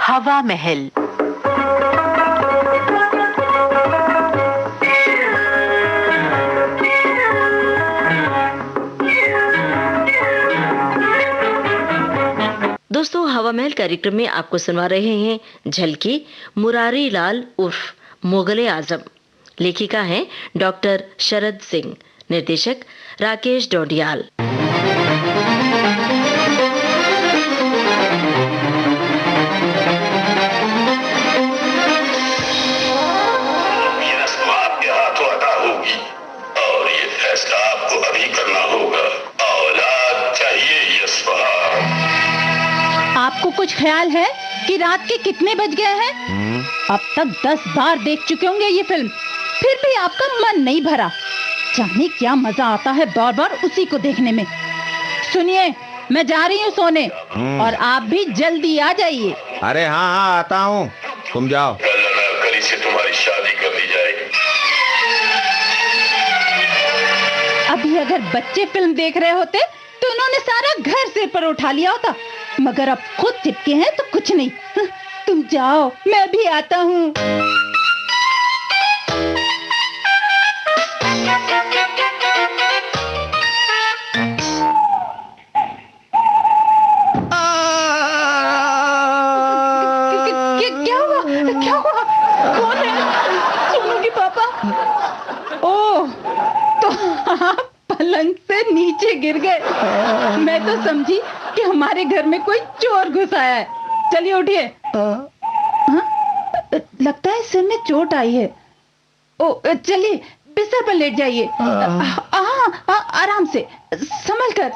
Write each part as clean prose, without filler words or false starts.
हवा महल। दोस्तों, हवा महल कार्यक्रम में आपको सुना रहे हैं झलकी मुरारी लाल उर्फ मुगले आजम। लेखिका हैं डॉक्टर शरद सिंह, निर्देशक राकेश डोडियाल। आपके हाथों अदा होगी और ये फैसला आपको अभी करना होगा। औलाद चाहिए यस्फहा। आपको कुछ ख्याल है कि रात के कितने बज गए हैं? अब तक 10 बार देख चुके होंगे ये फिल्म, फिर भी आपका मन नहीं भरा। जाने क्या मजा आता है बार बार उसी को देखने में। सुनिए, मैं जा रही हूँ सोने और आप भी जल्दी आ जाइए। अरे हाँ आता हूँ, तुम जाओ। कल से तुम्हारी शादी कर दी जाएगी। अभी अगर बच्चे फिल्म देख रहे होते तो उन्होंने सारा घर सिर पर उठा लिया होता, मगर अब खुद चिपके हैं तो कुछ नहीं। तुम जाओ, मैं भी आता हूँ। क्या हुआ? क्या हुआ? कौन है? सोनू के पापा? ओह, तो आप पलंग से नीचे गिर गए। मैं तो समझी कि हमारे घर में कोई चोर घुस आया है। चलिए उठिए। लगता है सिर में चोट आई है। ओ चलिए बिस्तर पर लेट जाइए। आराम से, संभल कर।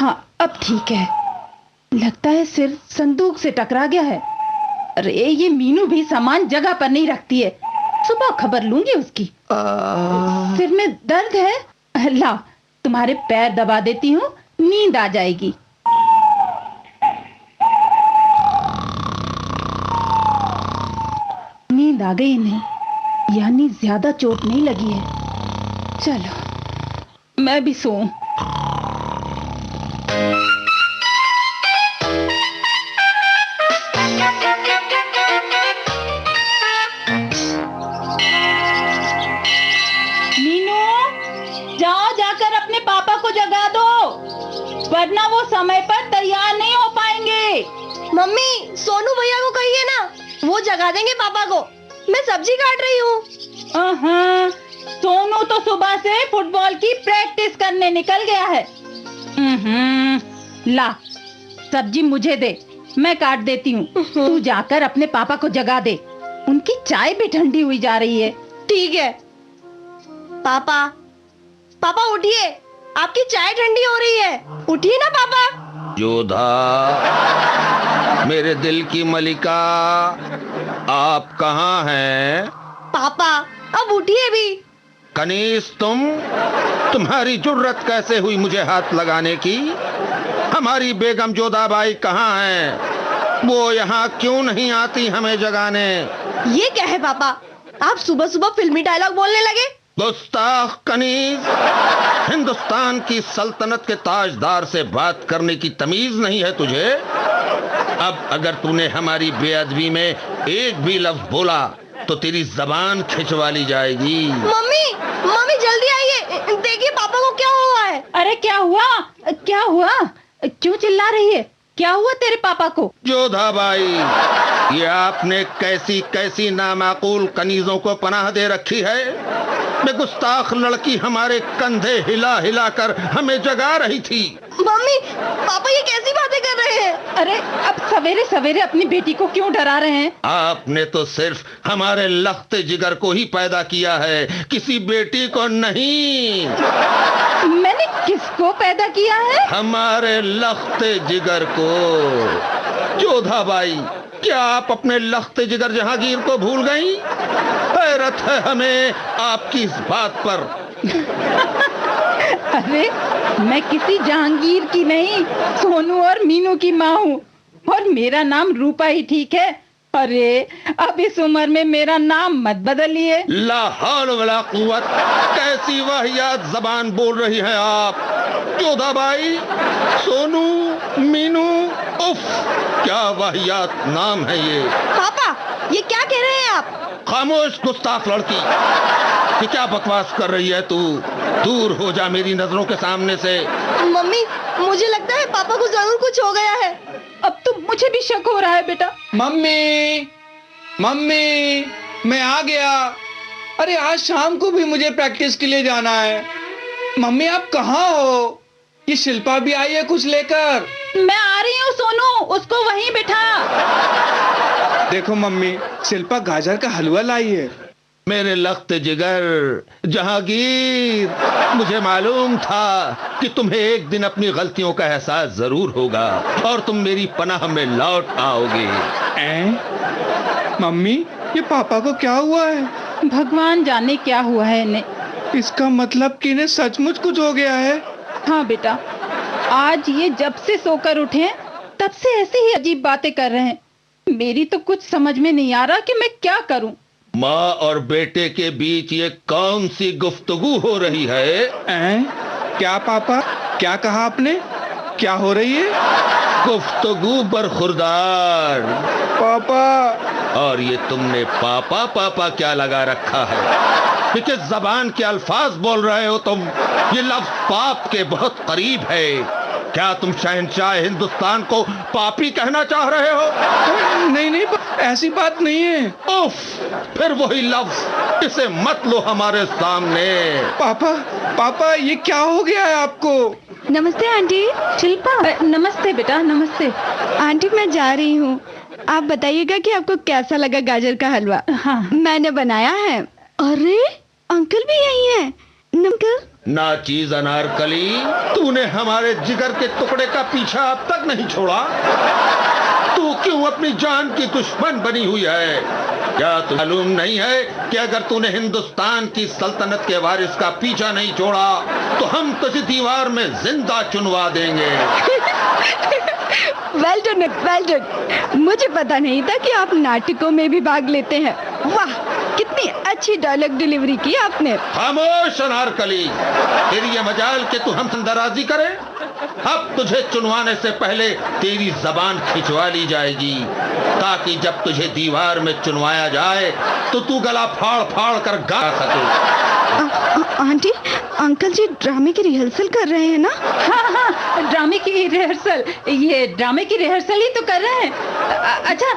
हाँ अब ठीक है। लगता है सिर संदूक से टकरा गया है। अरे ये मीनू भी सामान जगह पर नहीं रखती है। सुबह खबर लूंगी उसकी। सिर में दर्द है? ला, तुम्हारे पैर दबा देती हूँ, नींद आ जाएगी। नींद आ गई नहीं, यानी ज्यादा चोट नहीं लगी है। चलो मैं भी सोऊं। वरना वो समय पर तैयार नहीं हो पाएंगे। मम्मी, सोनू भैया को कहिए ना, वो जगा देंगे पापा को। मैं सब्जी काट रही हूँ। सोनू तो सुबह से फुटबॉल की प्रैक्टिस करने निकल गया है। ला, सब्जी मुझे दे, मैं काट देती हूँ। तू जाकर अपने पापा को जगा दे, उनकी चाय भी ठंडी हुई जा रही है। ठीक है। पापा, पापा उठिए, आपकी चाय ठंडी हो रही है। उठिए ना पापा। जोधा, मेरे दिल की मलिका, आप कहाँ हैं? पापा अब उठिए भी। कनीज, तुम्हारी जुर्रत कैसे हुई मुझे हाथ लगाने की? हमारी बेगम जोधाबाई कहाँ हैं? वो यहाँ क्यों नहीं आती हमें जगाने? ये क्या है पापा, आप सुबह सुबह फिल्मी डायलॉग बोलने लगे? गुस्ताख कनीज, हिंदुस्तान की सल्तनत के ताजदार से बात करने की तमीज नहीं है तुझे? अब अगर तूने हमारी बेअदबी में एक भी लफ्ज बोला तो तेरी जबान खिंचवा ली जाएगी। मम्मी, मम्मी जल्दी आइए, देखिए पापा को क्या हुआ है। अरे क्या हुआ? क्या हुआ? क्यों चिल्ला रही है? क्या हुआ तेरे पापा को? जोधाबाई, ये आपने कैसी कैसी नामाकूल कनीजों को पनाह दे रखी है। बेगुस्ताख लड़की हमारे कंधे हिला हिला कर हमें जगा रही थी। मम्मी, पापा ये कैसी बातें कर रहे हैं? अरे अब सवेरे सवेरे अपनी बेटी को क्यों डरा रहे हैं? आपने तो सिर्फ हमारे लख्ते जिगर को ही पैदा किया है, किसी बेटी को नहीं। मैंने किसको पैदा किया है? हमारे लख्ते जिगर को। जोधाबाई, क्या आप अपने लख्ते जिगर जहांगीर को भूल गईं? हैरत है हमें आपकी इस बात पर। अरे मैं किसी जहांगीर की नहीं, सोनू और मीनू की माँ हूँ, और मेरा नाम रूपा ही ठीक है। अरे अब इस उम्र में मेरा नाम मत बदलिए। ला हौल वला कुव्वत, कैसी वाहियात जबान बोल रही हैं आप। जोधाबाई, सोनू, मीनू, उफ, क्या वाहियात नाम है ये। पापा ये क्या कह रहे हैं आप? खामोश गुस्ताख लड़की, कि क्या बकवास कर रही है तू? दूर हो जा मेरी नजरों के सामने से। मम्मी मुझे लगता है पापा को जरूर कुछ हो गया है। अब तो मुझे भी शक हो रहा है बेटा। मम्मी, मम्मी, मैं आ गया। अरे आज शाम को भी मुझे प्रैक्टिस के लिए जाना है। मम्मी आप कहाँ हो? ये शिल्पा भी आई है कुछ लेकर। मैं आ रही हूँ सोनू, उसको वहीं बिठा। देखो मम्मी, शिल्पा गाजर का हलवा लाई है। मेरे लख्त जिगर जहांगीर, मुझे मालूम था कि तुम्हें एक दिन अपनी गलतियों का एहसास जरूर होगा और तुम मेरी पनाह में लौट आओगे। मम्मी ये पापा को क्या हुआ है? भगवान जाने क्या हुआ है इन्हें। इसका मतलब कि इन्हें सचमुच कुछ हो गया है। हाँ बेटा, आज ये जब से सोकर उठे हैं तब से ऐसे ही अजीब बातें कर रहे हैं। मेरी तो कुछ समझ में नहीं आ रहा कि मैं क्या करूं। माँ और बेटे के बीच ये कौन सी गुफ्तगू हो रही है? क्या पापा, क्या कहा आपने? क्या हो रही है? गुफ्तगू बरखुरदार। पापा। और ये तुमने पापा पापा क्या लगा रखा है? ये किस जबान के अल्फाज बोल रहे हो तुम? ये लफ्ज पाप के बहुत करीब है। क्या तुम शहंशाह हिंदुस्तान को पापी कहना चाह रहे हो? नहीं नहीं, ऐसी बात नहीं है। उफ, फिर वही लफ्ज, इसे मत लो हमारे सामने। पापा, पापा ये क्या हो गया है आपको? नमस्ते आंटी। शिल्पा, नमस्ते बेटा, नमस्ते। आंटी मैं जा रही हूँ, आप बताइएगा कि आपको कैसा लगा गाजर का हलवा। हाँ। मैंने बनाया है। अरे अंकल भी यही है। अंकल नाचीज अनारकली, तूने हमारे जिगर के टुकड़े का पीछा अब तक नहीं छोड़ा। तू क्यों अपनी जान की दुश्मन बनी हुई है? क्या तुम्हें मालूम नहीं है कि अगर तूने हिंदुस्तान की सल्तनत के वारिस का पीछा नहीं छोड़ा तो हम तुझे दीवार में जिंदा चुनवा देंगे। Well done, well done. मुझे पता नहीं था कि आप नाटकों में भी भाग लेते हैं। वाह, कितनी अच्छी डायलॉग डिलीवरी की आपने। खामोश अनारकली, फिर ये मजाल कि तू हमसे दराजी करे। अब तुझे चुनवाने से पहले तेरी जबान खिंचवा ली जाएगी, ताकि जब तुझे दीवार में चुनवाया जाए तो तू गला फाड़ फाड़ कर गा सके। आंटी, अंकल जी ड्रामे की रिहर्सल कर रहे हैं ना? हाँ हाँ, ड्रामे की रिहर्सल। ये ड्रामे की रिहर्सल ही तो कर रहे हैं। अच्छा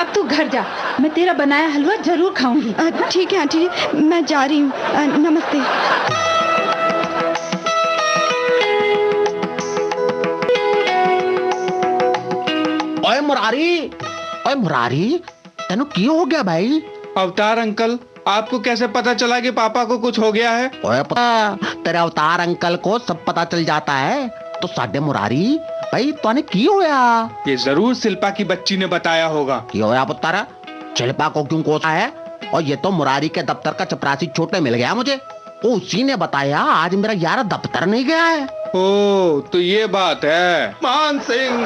अब तू घर जा, मैं तेरा बनाया हलवा जरूर खाऊंगी। ठीक है आंटी, मैं जा रही हूँ। नमस्ते। ओए मुरारी, तेनू की हो गया भाई? अवतार अंकल, आपको कैसे पता चला कि पापा को कुछ हो गया है? ओए तेरे अवतार अंकल को सब पता चल जाता है, तो साडे मुरारी भाई तूने की होया? ये जरूर शिल्पा की बच्ची ने बताया होगा। की होया पुत्रा? शिल्पा को क्यों कोसा है? और ये तो मुरारी के दफ्तर का चपरासी छोटे मिल गया मुझे, उसी ने बताया आज मेरा यार दफ्तर नहीं गया है। ओ तो ये बात है। मान सिंह,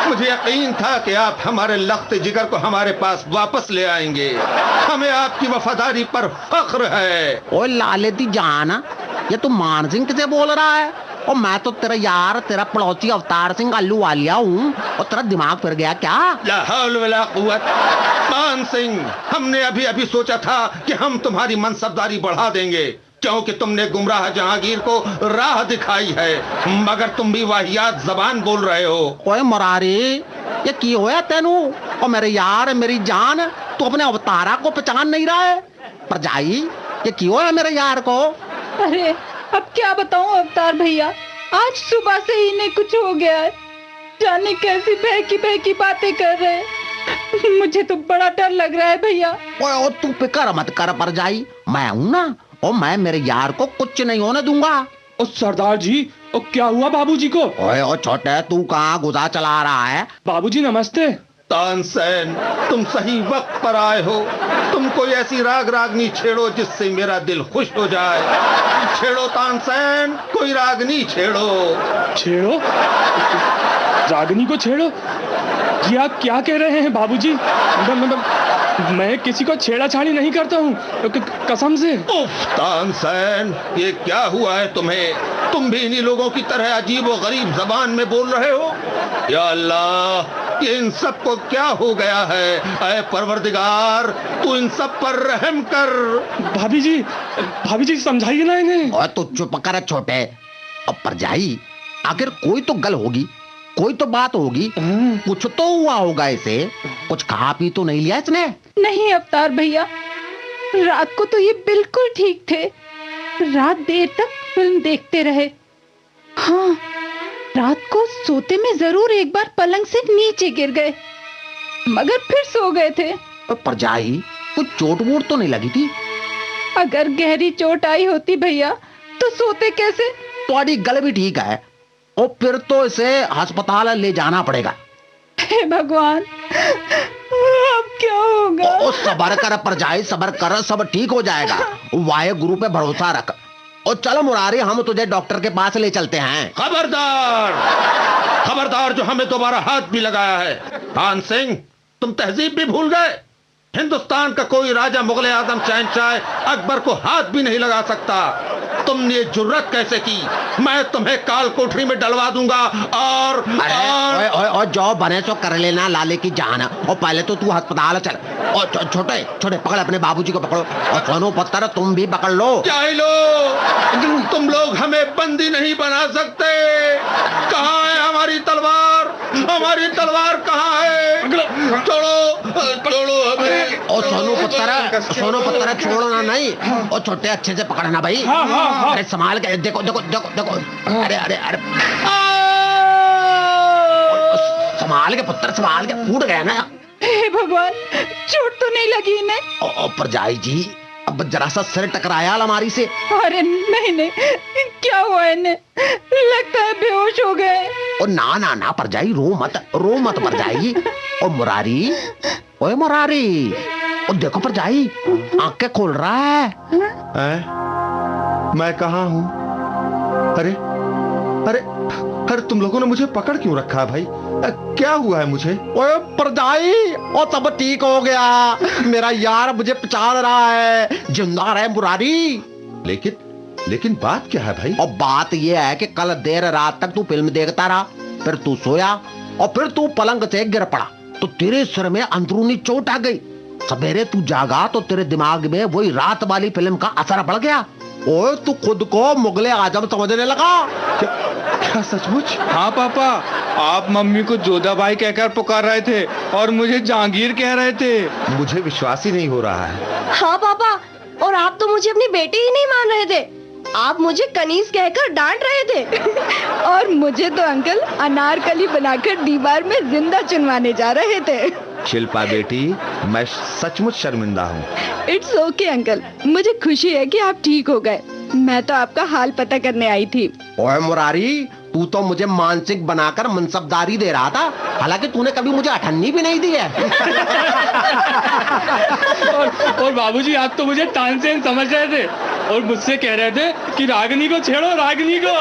मुझे यकीन था कि आप हमारे लख्त जिगर को हमारे पास वापस ले आएंगे। हमें आपकी वफादारी पर फख्र है। ओए लाले दी जान, ये तू मान सिंह किसे बोल रहा है? और मैं तो तेरा यार, तेरा पड़ोसी अवतार सिंह आलू वालिया हूँ, और तेरा दिमाग फिर गया क्या? ला हौल वला कुव्वत। मान सिंह, हमने अभी अभी सोचा था कि हम तुम्हारी मनसबदारी बढ़ा देंगे, क्योंकि तुमने गुमराह जहांगीर को राह दिखाई है, मगर तुम भी वाहियात जबान बोल रहे हो। ओए मुरारी, ये की होया तेनू? और मेरे यार, मेरी जान, तू अपने अवतारा को पहचान नहीं रहा है? पर जाई, ये की होया मेरे यार को? अरे अब क्या बताऊं अवतार भैया, आज सुबह से ही इन्हें कुछ हो गया है। जाने कैसी बहकी बहकी बातें कर रहे हैं। मुझे तो बड़ा डर लग रहा है भैया। ओए तू फिक्र मत कर पर जाई, मैं हूं ना, और मैं मेरे यार को कुछ नहीं होने दूंगा। ओ सरदार जी, ओ क्या हुआ बाबूजी को? ओए ओ छोटे, तू कहाँ गुजा चला रहा है? बाबूजी नमस्ते। तानसेन, तुम सही वक्त पर आए हो। तुम कोई ऐसी राग रागनी छेड़ो जिससे मेरा दिल खुश हो जाए। छेड़ो तानसेन, कोई रागनी छेड़ो। छेड़ो? रागनी को छेड़ो? ये आप क्या कह रहे हैं बाबूजी? मैं किसी को छेड़ाछाड़ी नहीं करता हूँ, कसम से। उफ तानसेन, ये क्या हुआ है तुम्हें? तुम भी इन्हीं लोगों की तरह अजीब और गरीब जबान में बोल रहे हो? या अल्लाह, ये इन सब को क्या हो गया है? ऐ परवरदिगार, तू इन सब पर रहम कर। भाभी जी समझाइए ना इन्हें। और तू चुप कर छोटे। अब परजाई, आखिर कोई तो गल होगी, कोई तो बात होगी, कुछ तो हुआ होगा इसे। कुछ खा पी तो नहीं लिया इसने? नहीं अवतार भैया, रात को तो ये बिल्कुल ठीक थे। रात देर तक फिल्म देखते रहे। हाँ, रात को सोते में जरूर एक बार पलंग से नीचे गिर गए, मगर फिर सो गए थे। परजाई, कुछ चोट वोट तो नहीं लगी थी? अगर गहरी चोट आई होती भैया तो सोते कैसे? तुम्हारी गल भी ठीक है, और फिर तो इसे अस्पताल ले जाना पड़ेगा। हे भगवान, अब क्या होगा? ओ सबर कर परजाई, सबर कर, सब ठीक हो जाएगा। वाहे गुरु पे भरोसा रख। और चलो मुरारी, हम तुझे डॉक्टर के पास ले चलते हैं। खबरदार, खबरदार, जो हमें दोबारा हाथ भी लगाया है। खान सिंह, तुम तहजीब भी भूल गए। हिंदुस्तान का कोई राजा, मुगल आजम, शहंशाह अकबर को हाथ भी नहीं लगा सकता। तुमने ये जुर्रत कैसे की? मैं तुम्हें काल कोठरी में डलवा दूंगा। और और जो बने सो कर लेना लाले की जान। और पहले तो तू अस्पताल चल। और छोटे छोटे पकड़, अपने बाबूजी को पकड़ो। और सोनू पत्थर तुम भी पकड़ लो। जाहिलो, तुम लोग हमें बंदी नहीं बना सकते। कहाँ है हमारी तलवार? हमारी तलवार कहाँ है? छोड़ो हमें। और सोनू पत्थर छोड़ना नहीं। और छोटे अच्छे से पकड़ना भाई। अरे संभाल के, देखो देखो देखो देखो। अरे अरे अरे, संभाल के पुत्र, संभाल के। फूट गया ना? हे भगवान, चोट तो नहीं लगी इन्हें? और परजाई जी, अब जरा सा सिर टकराया अलमारी से। अरे नहीं, क्या हुआ इन्हें? लगता है बेहोश हो गए। और ना परजाई, रो मत परजाई। और मुरारी, ओए मुरारी, और देखो परजाई, आंखें खोल रहा है। मैं कहाँ हूँ? अरे अरे अरे, तुम लोगों ने मुझे पकड़ क्यों रखा भाई? क्या हुआ है मुझे? ओए परजाई, और सब ठीक हो गया। मेरा यार मुझे पहचान रहा है। जिंदा रहे मुरारी। लेकिन बात क्या है भाई? और बात यह है कि कल देर रात तक तू फिल्म देखता रहा, फिर तू सोया, और फिर तू पलंग से गिर पड़ा, तो तेरे सिर में अंदरूनी चोट आ गई। सवेरे तू जागा तो तेरे दिमाग में वही रात वाली फिल्म का असर पड़ गया। ओए, तू खुद को मुगले आजम समझने लगा। क्या सचमुच? हाँ पापा, आप मम्मी को जोधाबाई कहकर पुकार रहे थे और मुझे जहांगीर कह रहे थे। मुझे विश्वास ही नहीं हो रहा है। हाँ पापा, और आप तो मुझे अपनी बेटी ही नहीं मान रहे थे। आप मुझे कनीज कहकर डांट रहे थे। और मुझे तो अंकल अनारकली बनाकर दीवार में जिंदा चुनवाने जा रहे थे। शिल्पा बेटी, मैं सचमुच शर्मिंदा हूँ। इट्स ओके अंकल, मुझे खुशी है कि आप ठीक हो गए। मैं तो आपका हाल पता करने आई थी। ओए मुरारी, तू तो मुझे मानसिक बनाकर मनसबदारी दे रहा था, हालांकि तूने कभी मुझे अठन्नी भी नहीं दी है। और बाबूजी, आप तो मुझे तानसेन समझ रहे थे और मुझसे कह रहे थे कि रागिनी को छेड़ो, रागिनी को।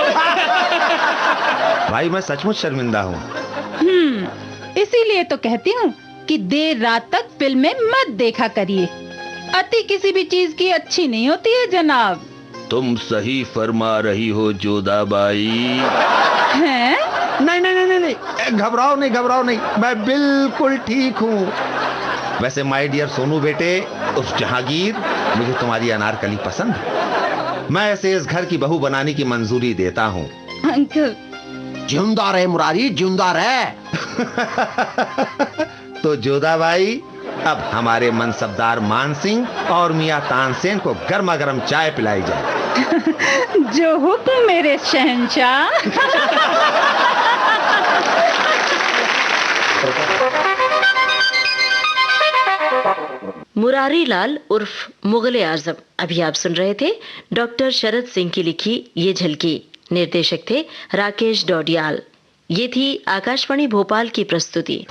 भाई, मैं सचमुच शर्मिंदा हूँ। इसीलिए तो कहती हूँ कि देर रात तक फिल्में मत देखा करिए। अति किसी भी चीज की अच्छी नहीं होती है जनाब। तुम सही फरमा रही हो जोधाबाई। हैं? नहीं, घबराओ नहीं, मैं बिल्कुल ठीक हूँ। वैसे माय डियर सोनू बेटे, उस जहांगीर, मुझे तुम्हारी अनारकली पसंद है। मैं ऐसे इस घर की बहू बनाने की मंजूरी देता हूँ। अंकल, जिंदा रहे मुरारी, जिंदा रहे। तो जोधाबाई, अब हमारे मनसबदार मान सिंह और मियां तानसेन को गर्मा गर्म चाय पिलाई जाए। जो हुक्म मेरे शहंशाह। मुरारी लाल उर्फ मुगले आजम। अभी आप सुन रहे थे डॉक्टर शरद सिंह की लिखी ये झलकी। निर्देशक थे राकेश डोडियाल। ये थी आकाशवाणी भोपाल की प्रस्तुति।